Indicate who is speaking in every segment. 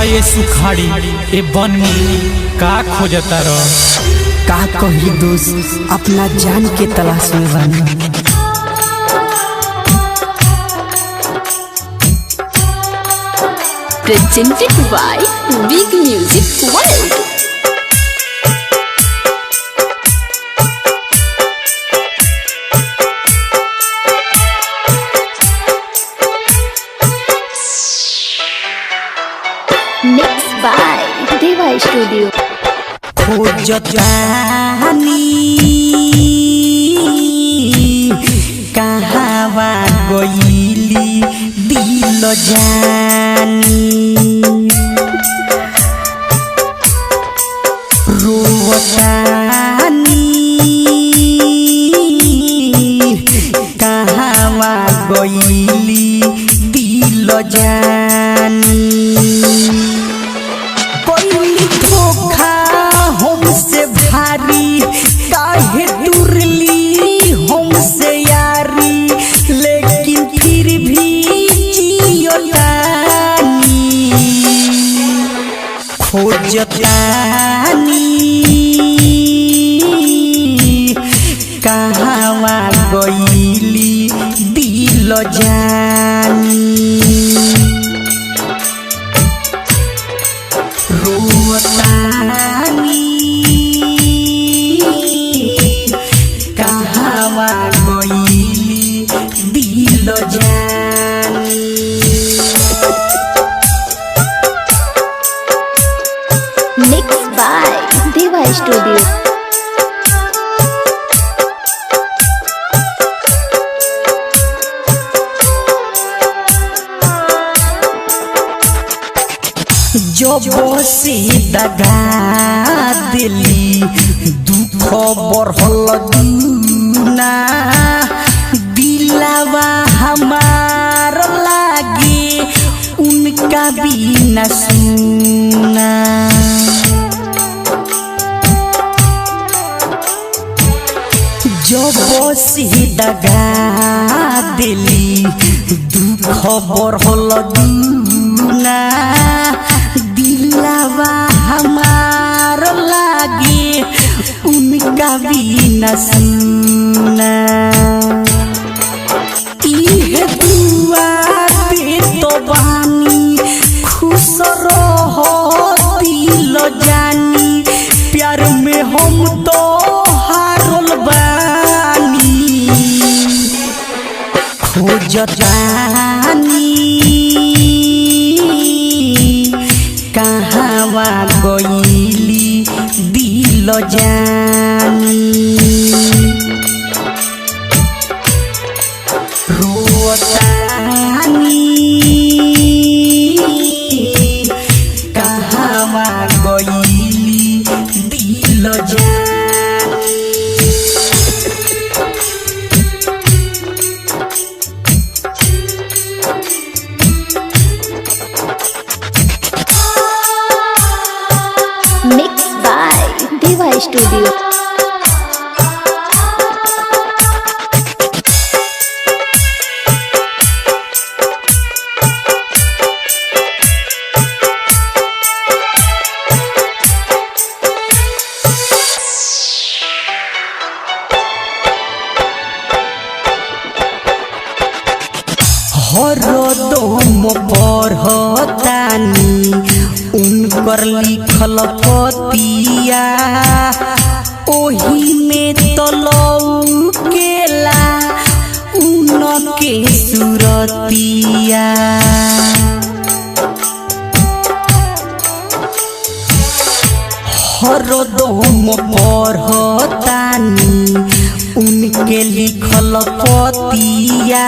Speaker 1: ये सुखाड़ी ए बन में का खोजता रह।
Speaker 2: का कही दोस्त अपना जान के तलाश में बानी।
Speaker 3: Presented by Big Music World. Mixed by Deva Studio.
Speaker 2: खोजतानी कहावा गईली दिल जानी रोवतानी कहावा गईली दिल जानी हमसे भारी काहे तुरली हमसे यारी लेकिन फिर भी जियोतानी खोजतानी कहावा गईली दिल जानी रोवतानी कहावा गईली दिल जानी।
Speaker 3: Mixed by Deva Studio.
Speaker 2: जब से दगा दिली दुख बढ़ल दूना दिलावा हमार लागे उनका बिना सुना जब से दगा दिली दुख बढ़ल दूना दिलावा हमार लागे उनका बिना सुना इहे दुआ दे तो बानी खुश रहो दिल जानी प्यार में हम तो हारल बानी खोजतानी कहावा गईली दिल जानी रोवतानी कहावा गईली दिल जानी।
Speaker 3: Mixed by Deva Studio.
Speaker 2: हरदम पढ़तानी उनकर लिखल पतिया ओही में तो लौकेला उनके सुरतिया हरदम पढ़तानी उनके लिखल पतिया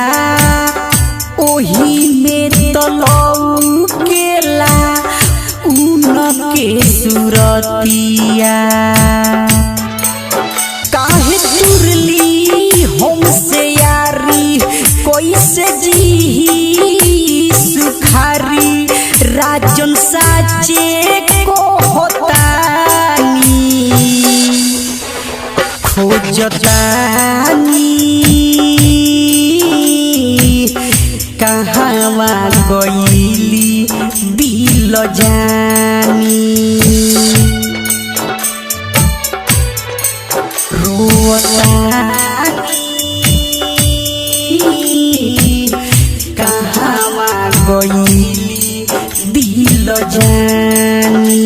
Speaker 2: ओही में तो लौकेला उनके सुरतिया काहे तुरली हमसे यारी कैसे जी सुखारी राजन साचे को होतानी खोजतानी कहावा गईली दिल दिल जानी कहवा गईली दिल जानी।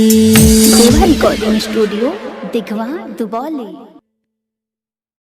Speaker 3: देवा रिकॉर्डिंग स्टूडियो दिघवा दुबौली।